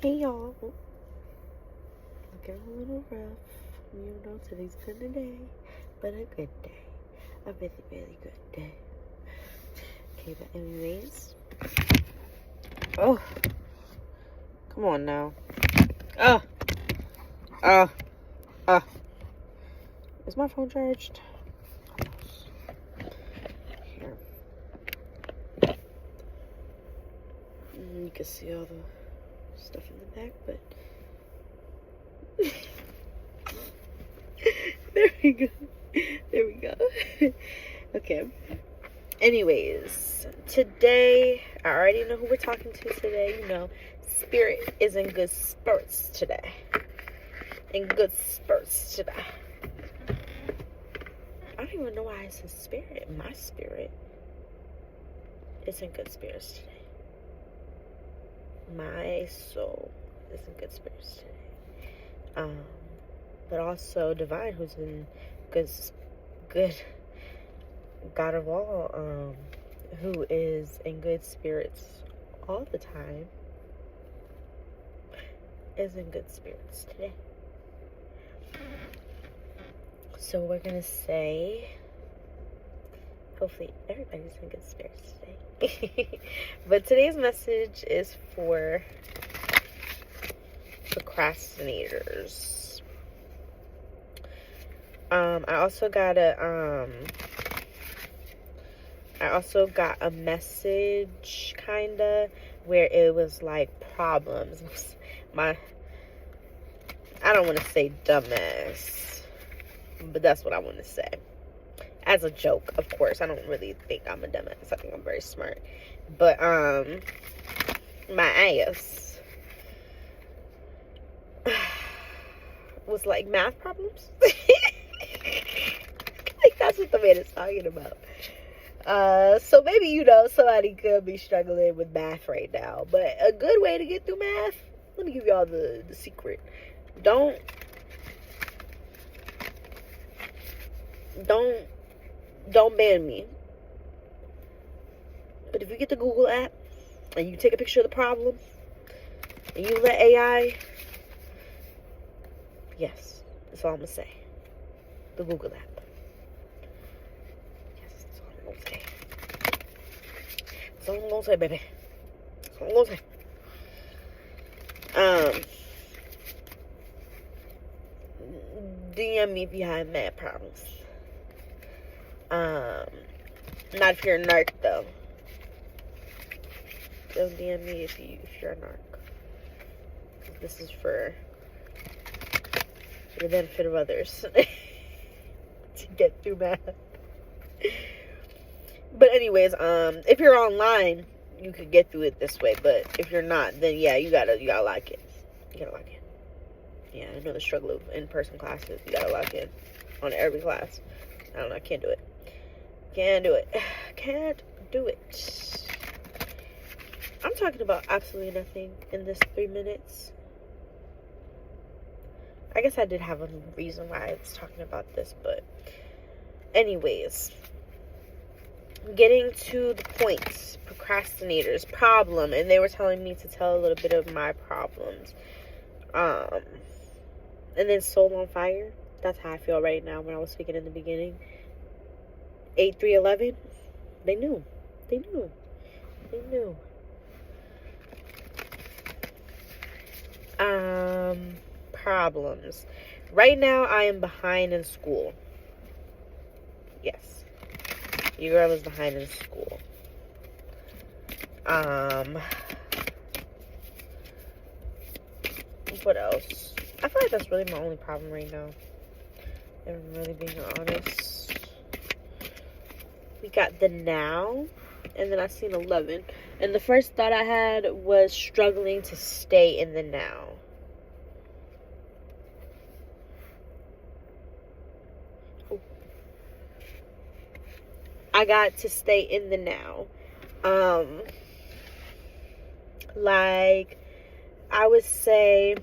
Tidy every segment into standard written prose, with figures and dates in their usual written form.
Hey y'all. Looking a little rough. You know, today's been a day, but a good day. A really, really good day. Okay, but anyways. Oh. Come on now. Oh. Oh. Oh. Is my phone charged? Here. You can see all the stuff in the back, but there we go. There we go. Okay. Anyways, today, I already know who we're talking to today. You know, Spirit is in good spurts today. In good spurts today. I don't even know why I said spirit. My spirit is in good spirits today. My soul is in good spirits today. But also Divine, who's in good God of all, who is in good spirits all the time, is in good spirits today. So we're gonna say, hopefully everybody's in good spirits today. But today's message is for procrastinators. I also got a message kinda where it was like problems. I don't want to say dumbass, but that's what I want to say. As a joke, of course. I don't really think I'm a dumbass. I think I'm very smart. But my ass was like math problems. Like that's what the man is talking about. So maybe, you know, somebody could be struggling with math right now. But a good way to get through math, let me give y'all the secret. Don't ban me. But if you get the Google app and you take a picture of the problem and you let AI, yes, that's all I'm gonna say. The Google app. Yes, that's all I'm gonna say. That's all I'm gonna say, baby. That's all I'm gonna say. DM me if you have mad problems. Not if you're a narc though. Don't DM me if you're a narc. This is for the benefit of others to get through math. But anyways, if you're online, you could get through it this way. But if you're not, then yeah, you gotta lock in. You gotta lock in. Yeah, I know the struggle of in-person classes. You gotta lock in on every class. I don't know. I can't do it. Can't do it. Can't do it. I'm talking about absolutely nothing in this 3 minutes. I guess I did have a reason why I was talking about this, but anyways, getting to the point. Procrastinators, problem, and they were telling me to tell a little bit of my problems. And then Soul on Fire. That's how I feel right now when I was speaking in the beginning. 8311. They knew. They knew. They knew. Problems. Right now, I am behind in school. Yes. Your girl is behind in school. What else? I feel like that's really my only problem right now. If I'm really being honest. We got the now, and then I seen 11. And the first thought I had was struggling to stay in the now. Oh. I got to stay in the now. Like, I would say,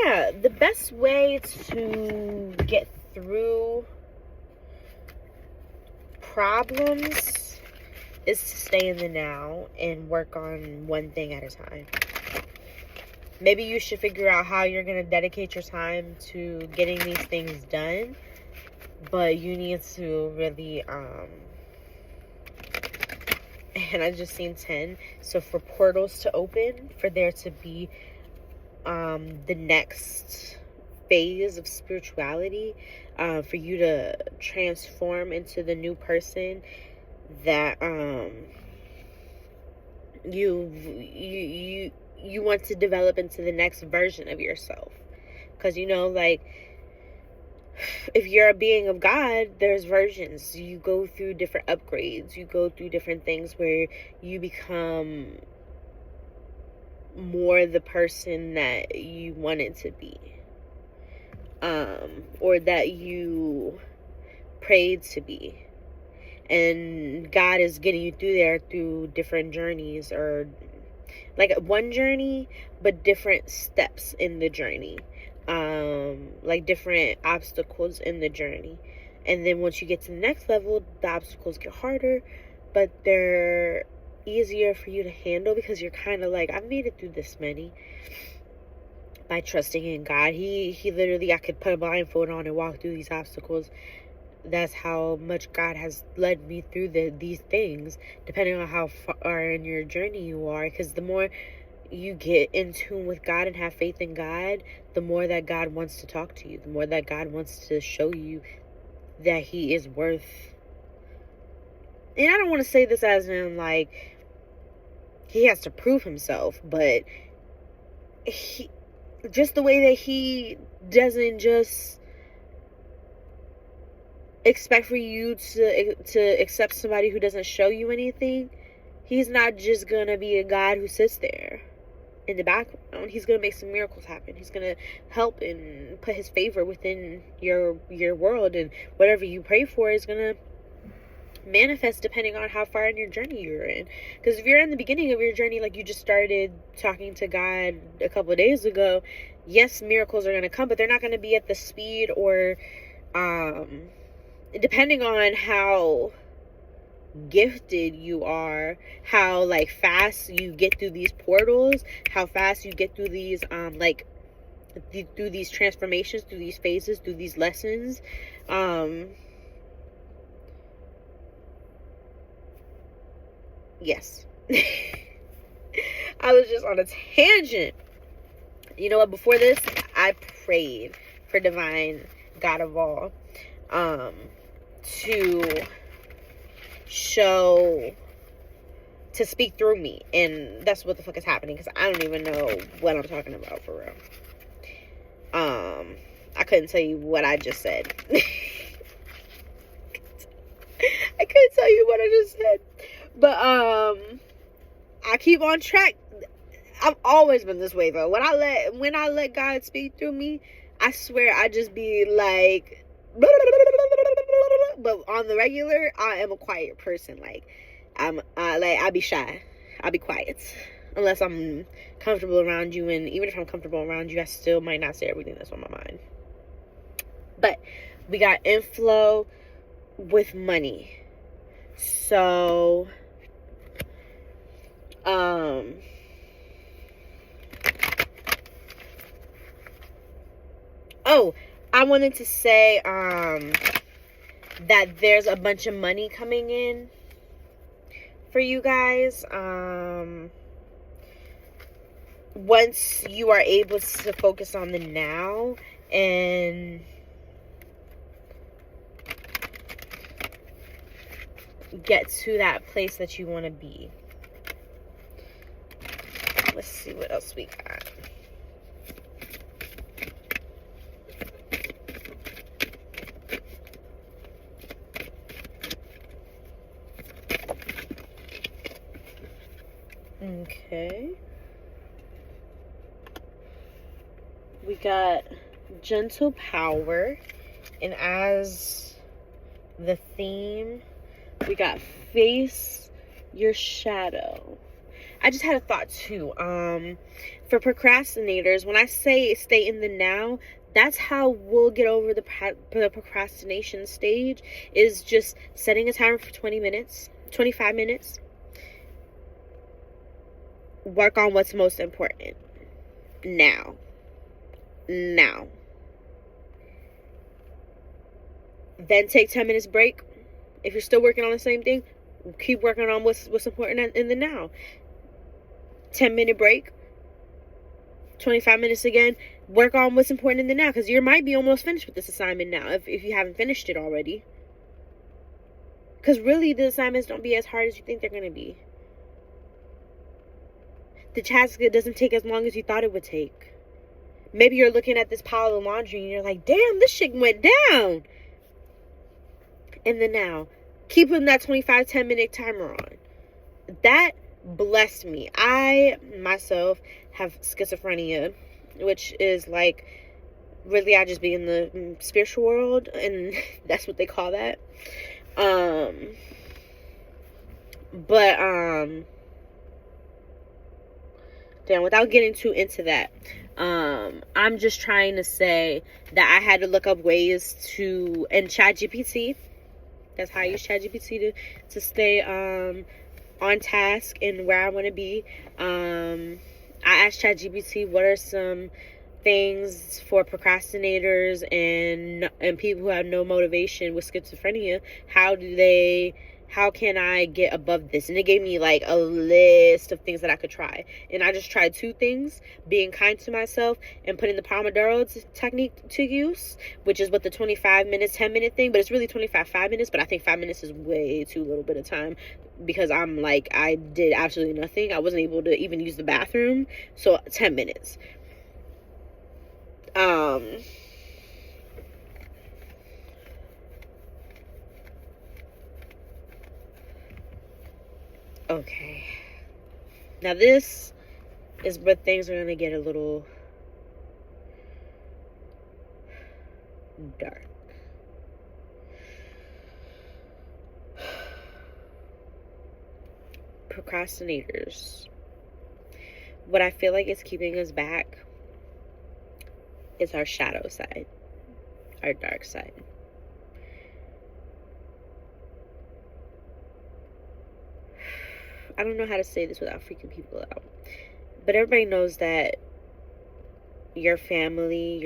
yeah, the best way to get through problems is to stay in the now and work on one thing at a time. Maybe you should figure out how you're going to dedicate your time to getting these things done, but you need to really, and I just seen 10, so for portals to open, for there to be the next phase of spirituality, for you to transform into the new person that you want to develop into the next version of yourself. Because, you know, like, if you're a being of God, there's versions. You go through different upgrades. You go through different things where you become more the person that you wanted to be. Or that you prayed to be. And God is getting you through there through different journeys, or like one journey, but different steps in the journey. Like different obstacles in the journey. And then once you get to the next level, the obstacles get harder, but they're easier for you to handle because you're kind of like, I've made it through this many by trusting in God. He literally, I could put a blindfold on and walk through these obstacles. That's how much God has led me through these things, depending on how far in your journey you are. Because the more you get in tune with God and have faith in God, the more that God wants to talk to you, the more that God wants to show you that He is worth. And I don't want to say this as in like He has to prove Himself, but He, just the way that He doesn't just expect for you to accept somebody who doesn't show you anything. He's not just gonna be a God who sits there in the background. He's gonna make some miracles happen. He's gonna help and put His favor within your world, and whatever you pray for is gonna manifest depending on how far in your journey you're in. Because if you're in the beginning of your journey, like you just started talking to God a couple of days ago, yes, miracles are gonna come, but they're not gonna be at the speed or depending on how gifted you are, how like fast you get through these portals, how fast you get through these through these transformations, through these phases, through these lessons. Yes. I was just on a tangent. You know what, before this I prayed for divine God of all to speak through me, and that's what the fuck is happening, because I don't even know what I'm talking about for real. I couldn't tell you what I just said. I couldn't tell you what I just said, but I keep on track. I've always been this way though. When I let God speak through me, I swear I just be like, but on the regular, I am a quiet person. Like, I be shy. I'll be quiet unless I'm comfortable around you. And even if I'm comfortable around you, I still might not say everything that's on my mind. But we got inflow with money. So, oh, I wanted to say, that there's a bunch of money coming in for you guys. Once you are able to focus on the now and get to that place that you want to be. Let's see what else we got. Okay. We got gentle power, and as the theme, we got face your shadow. I just had a thought too. For procrastinators, when I say stay in the now, that's how we'll get over the procrastination stage, is just setting a timer for 20 minutes, 25 minutes. Work on what's most important. Now. Then take 10 minutes break. If you're still working on the same thing, keep working on what's important in the now. 10-minute break. 25 minutes again. Work on what's important in the now, because you might be almost finished with this assignment now if you haven't finished it already. Because really, the assignments don't be as hard as you think they're going to be. The task doesn't take as long as you thought it would take. Maybe you're looking at this pile of laundry and you're like, damn, this shit went down. In the now, keep putting that 10-minute timer on. That blessed me. I myself have schizophrenia, which is like, really, I just be in the spiritual world, and that's what they call that. Damn, without getting too into that, I'm just trying to say that I had to look up ways to, and ChatGPT, that's how I use ChatGPT to stay on task and where I want to be. I asked ChatGPT what are some things for procrastinators and people who have no motivation with schizophrenia. How can I get above this? And it gave me like a list of things that I could try. And I just tried 2 things: being kind to myself and putting the Pomodoro technique to use, which is what the 25 minutes, 10-minute thing, but it's really 5 minutes, but I think 5 minutes is way too little bit of time, because I'm like, I did absolutely nothing. I wasn't able to even use the bathroom. So 10 minutes. Okay. Now this is where things are going to get a little dark. Procrastinators. What I feel like is keeping us back is our shadow side, our dark side. I don't know how to say this without freaking people out, but everybody knows that your family,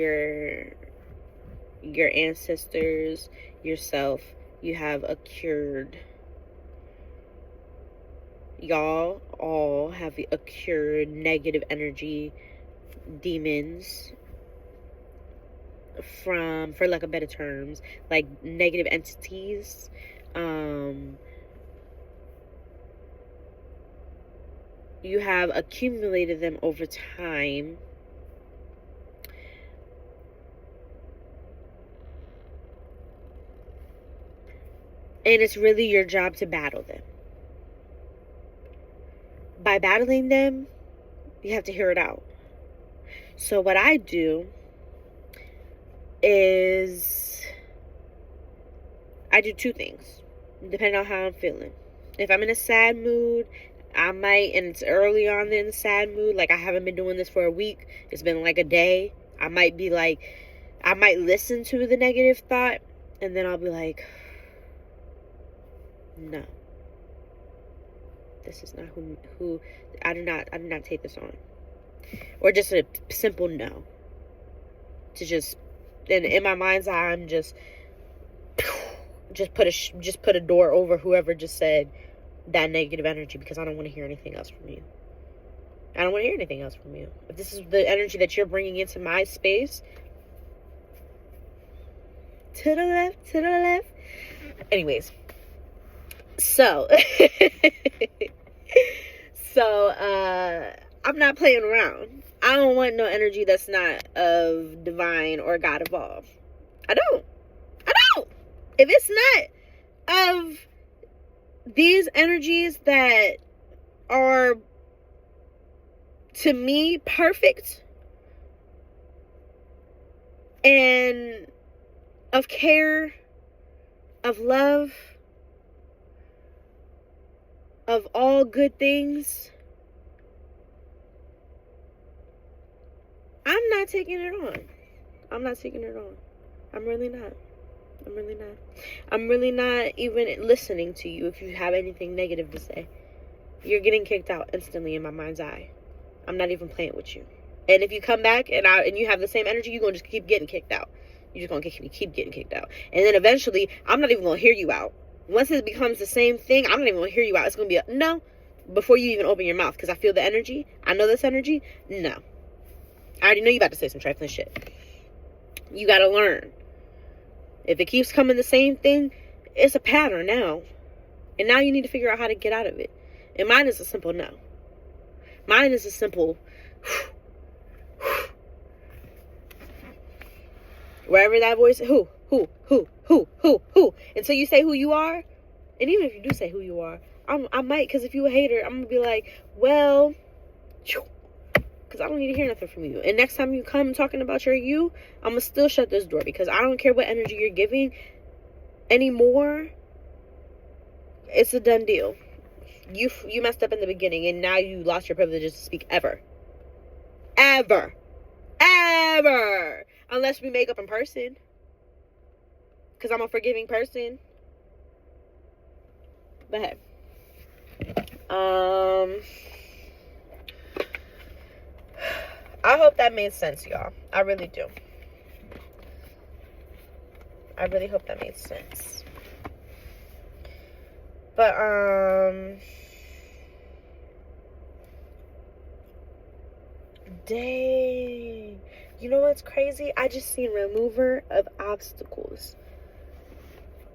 your ancestors, yourself, you have accrued. Y'all all have accrued negative energy, demons, for lack of better terms, like negative entities. You have accumulated them over time. And it's really your job to battle them. By battling them, you have to hear it out. So what I do is I do 2 things, depending on how I'm feeling. If I'm in a sad mood, I might, and it's early on in the sad mood, like I haven't been doing this for a week, it's been like a day, I might listen to the negative thought, and then I'll be like, no, this is not who I do not take this on. Or just a simple no. To just, and in my mind's eye, I'm just put a door over whoever just said that negative energy, because I don't want to hear anything else from you. I don't want to hear anything else from you. If this is the energy that you're bringing into my space, to the left. Anyways, so I'm not playing around. I don't want no energy that's not of divine or God evolved. I don't. If it's not of these energies that are, to me, perfect and of care, of love, of all good things, not taking it on. I'm not taking it on. I'm really not. I'm really not. I'm really not even listening to you if you have anything negative to say. You're getting kicked out instantly in my mind's eye. I'm not even playing with you. And if you come back and you have the same energy, you're going to just keep getting kicked out. You're just going to keep getting kicked out. And then eventually, I'm not even going to hear you out. Once it becomes the same thing, I'm not even going to hear you out. It's going to be a no before you even open your mouth. Because I feel the energy. I know this energy. No. I already know you about to say some trifling shit. You got to learn. If it keeps coming the same thing, it's a pattern now. And now you need to figure out how to get out of it. And mine is a simple no. Mine is a simple wherever that voice, who, until you say who you are. And even if you do say who you are, I might, because if you a hater, I'm going to be like, well, because I don't need to hear nothing from you. And next time you come talking about I'm going to still shut this door, because I don't care what energy you're giving anymore. It's a done deal. You messed up in the beginning, and now you lost your privileges to speak ever. Ever. Unless we make up in person. Because I'm a forgiving person. But hey. I hope that made sense, y'all. I really do. I really hope that made sense. But, dang. You know what's crazy? I just seen remover of obstacles.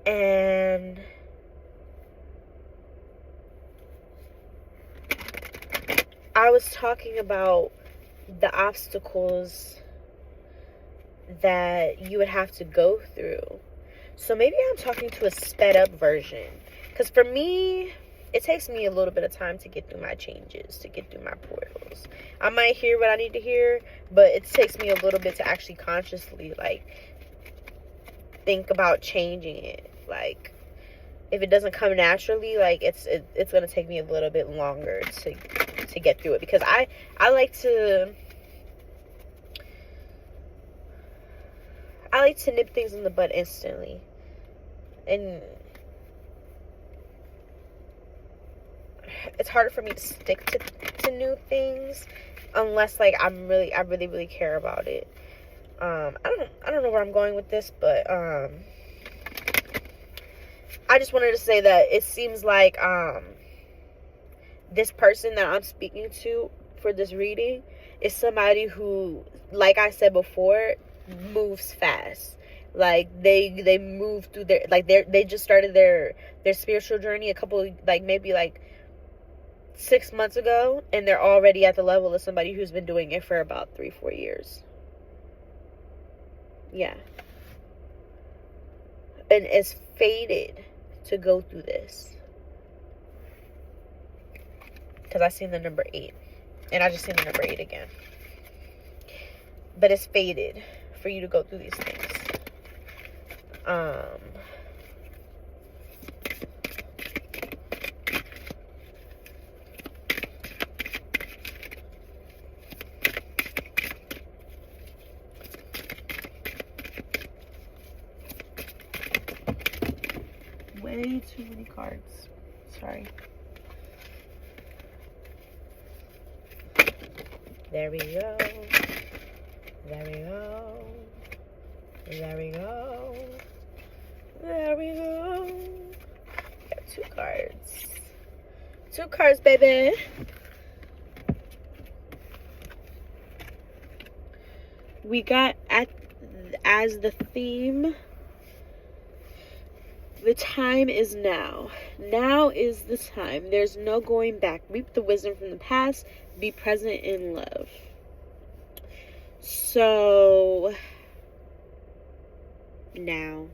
And I was talking about the obstacles that you would have to go through. So maybe I'm talking to a sped up version. Because for me, it takes me a little bit of time to get through my changes, to get through my portals. I might hear what I need to hear, but it takes me a little bit to actually consciously, like, think about changing it. Like, if it doesn't come naturally, like, it's going to take me a little bit longer to get through it. Because I like to nip things in the bud instantly. And it's harder for me to stick to new things unless, like, I really care about it. I don't know where I'm going with this, but I just wanted to say that it seems like this person that I'm speaking to for this reading is somebody who, like I said before, moves fast. Like they move through their, like, they just started their spiritual journey a couple, like, maybe like 6 months ago, and they're already at the level of somebody who's been doing it for about 3-4 years. Yeah. And it's fated to go through this. Because I seen the number 8. And I just seen the number 8 again. But it's fated for you to go through these things. Way too many cards. Sorry. There we go. There we go. There we go. There we go. Got 2 cards. 2 cards, baby. We got as the theme, the time is now. Now is the time. There's no going back. Reap the wisdom from the past. Be present in love. So, now.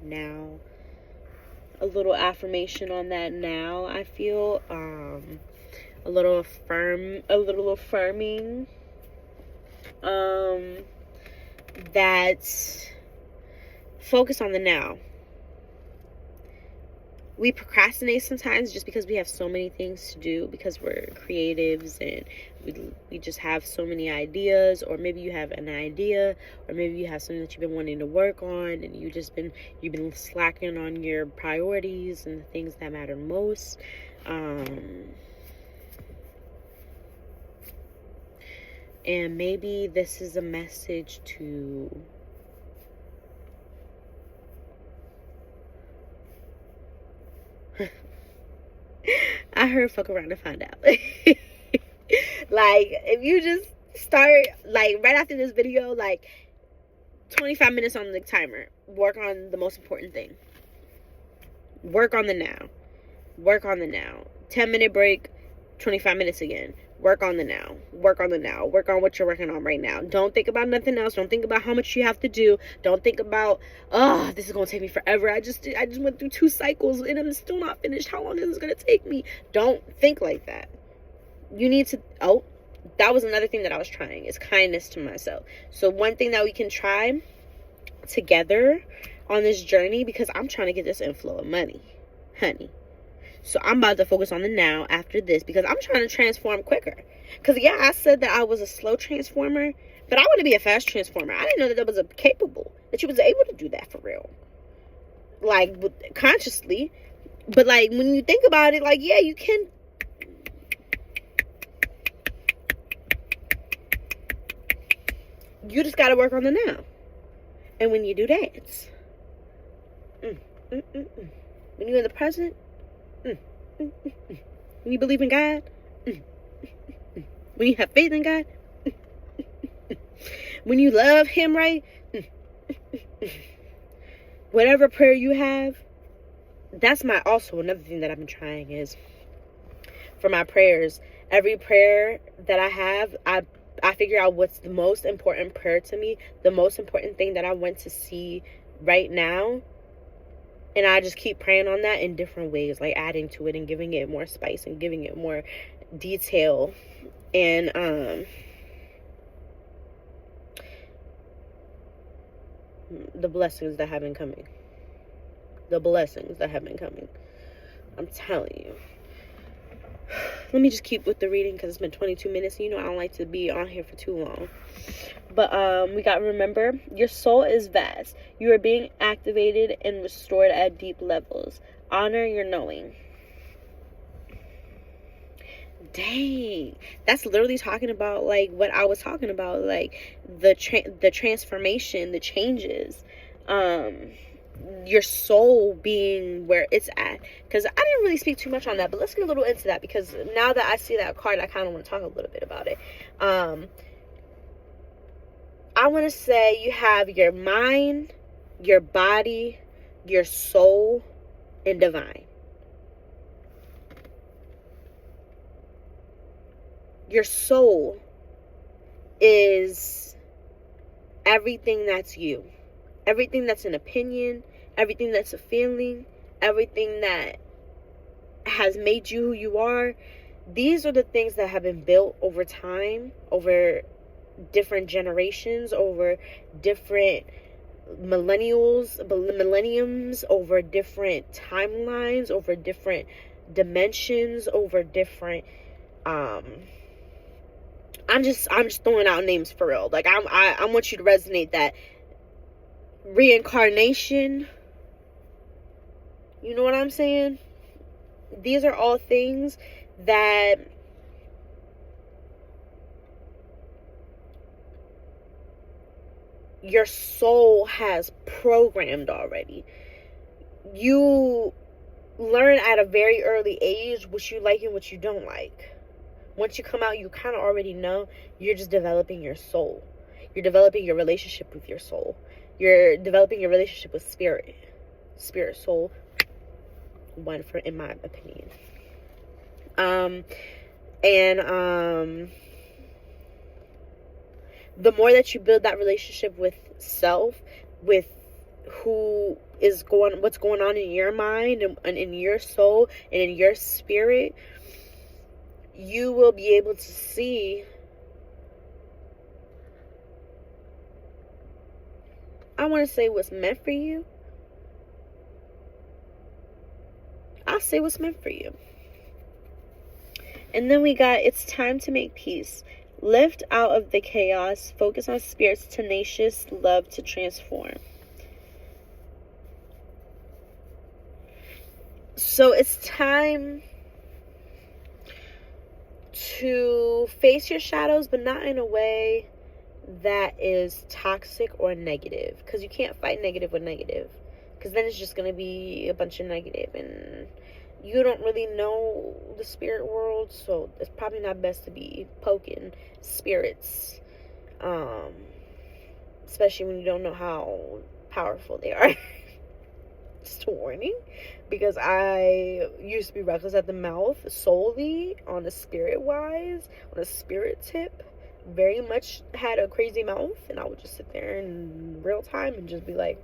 A little affirmation on that now, I feel. A little affirming. That focus on the now. we procrastinate sometimes just because we have so many things to do, because we're creatives and we just have so many ideas. Or maybe you have an idea, or maybe you have something that you've been wanting to work on, and you've been slacking on your priorities and the things that matter most. And maybe this is a message to I heard fuck around and find out. Like, if you just start, like, right after this video, like, 25 minutes on the timer. Work on the most important thing. Work on the now. Work on the now. 10-minute break, 25 minutes again. Work on the now. Work on the now. Work on what you're working on right now. Don't think about nothing else. Don't think about how much you have to do. Don't think about, this is going to take me forever. I just went through 2 cycles and I'm still not finished. How long is this going to take me? Don't think like that. You need to, that was another thing that I was trying, is kindness to myself. So one thing that we can try together on this journey, because I'm trying to get this inflow of money, honey. So I'm about to focus on the now after this, because I'm trying to transform quicker. Because, yeah, I said that I was a slow transformer, but I want to be a fast transformer. I didn't know that was capable, that you was able to do that for real. Like, consciously. But, like, when you think about it, like, yeah, you can. You just got to work on the now. And when you do that, when you're in the present, when you believe in God, when you have faith in God, when you love Him, right? Whatever prayer you have, that's also another thing that I've been trying is, for my prayers, every prayer that I have, I figure out what's the most important prayer to me, the most important thing that I want to see right now. And I just keep praying on that in different ways, like adding to it and giving it more spice and giving it more detail. And the blessings that have been coming. The blessings that have been coming. I'm telling you. Let me just keep with the reading, because it's been 22 minutes. And, I don't like to be on here for too long. But we got to remember, your soul is vast. You are being activated and restored at deep levels. Honor your knowing. Dang, that's literally talking about, like, what I was talking about, like the transformation, the changes, your soul being where it's at. Because I didn't really speak too much on that, but let's get a little into that, because now that I see that card, I kind of want to talk a little bit about it. I want to say you have your mind, your body, your soul, and divine. Your soul is everything that's you. Everything that's an opinion, everything that's a feeling, everything that has made you who you are. These are the things that have been built over time, over different generations, over different millenniums, over different timelines, over different dimensions, over different I'm just throwing out names for real. Like, I want you to resonate that reincarnation. You know what I'm saying? These are all things that your soul has programmed already. You learn at a very early age what you like and what you don't like. Once you come out, you kind of already know. You're just developing your soul. You're developing your relationship with your soul. You're developing your relationship with spirit. Spirit, soul, one, for in my opinion. The more that you build that relationship with self, with what's going on in your mind and in your soul and in your spirit, you will be able to see, I want to say, what's meant for you. I'll say what's meant for you. And then we got, it's time to make peace. Lift out of the chaos. Focus on spirit's tenacious love to transform. So it's time to face your shadows, but not in a way that is toxic or negative. Because you can't fight negative with negative. Because then it's just going to be a bunch of negative. And you don't really know the spirit world. So it's probably not best to be poking spirits. Especially when you don't know how powerful they are. Just a warning, because I used to be reckless at the mouth solely on a spirit tip. Very much had a crazy mouth, and I would just sit there in real time and just be like,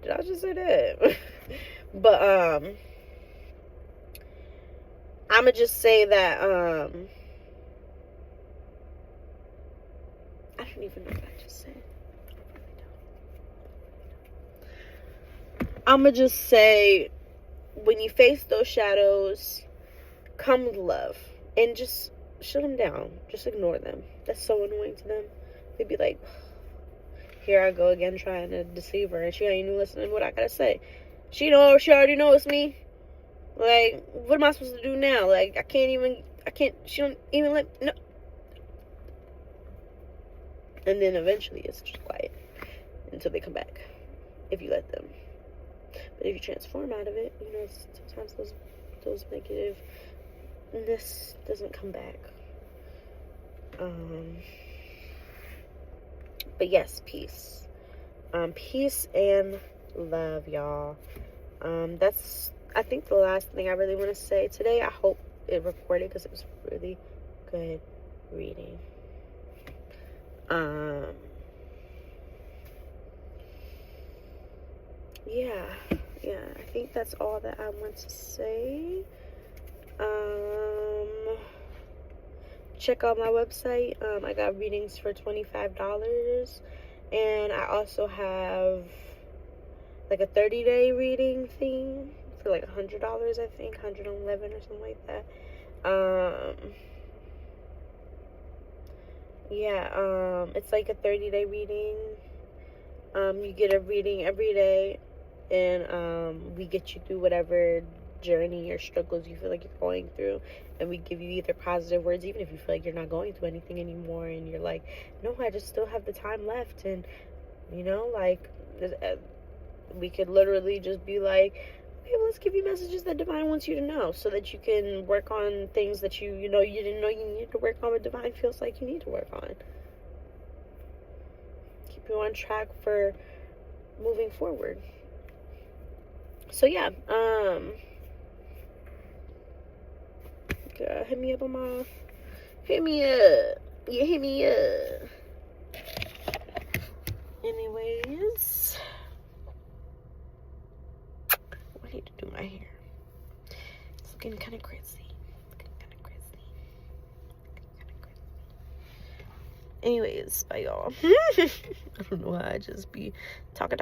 did I just say that? But I'ma just say that I don't even know what I just said. I'ma just say, when you face those shadows, come with love and just shut them down. Just ignore them. That's so annoying to them. They'd be like, here I go again trying to deceive her, and she ain't even listening to what I gotta say. She already knows me. Like, what am I supposed to do now? Like, she don't even let, no. And then eventually it's just quiet until they come back, if you let them. But if you transform out of it, you know, sometimes those negativeness doesn't come back. But yes, peace. Peace and love, y'all. That's, I think, the last thing I really want to say today. I hope it recorded, because it was really good reading. Yeah, I think that's all that I want to say. Check out my website. I got readings for $25, and I also have like a 30-day reading thing for like $100, I think, $111 or something like that. It's like a 30-day reading. You get a reading every day, and we get you through whatever journey or struggles you feel like you're going through, and we give you either positive words, even if you feel like you're not going through anything anymore, and you're like, no, I just still have the time left, and you know, like, we could literally just be like, okay, well, let's give you messages that divine wants you to know, so that you can work on things that you didn't know you needed to work on, but divine feels like you need to work on. Keep you on track for moving forward. So yeah, hit me up. Hit me up. Anyways, I need to do my hair. It's looking kind of crazy. Anyways, bye y'all. I don't know why I just be talking.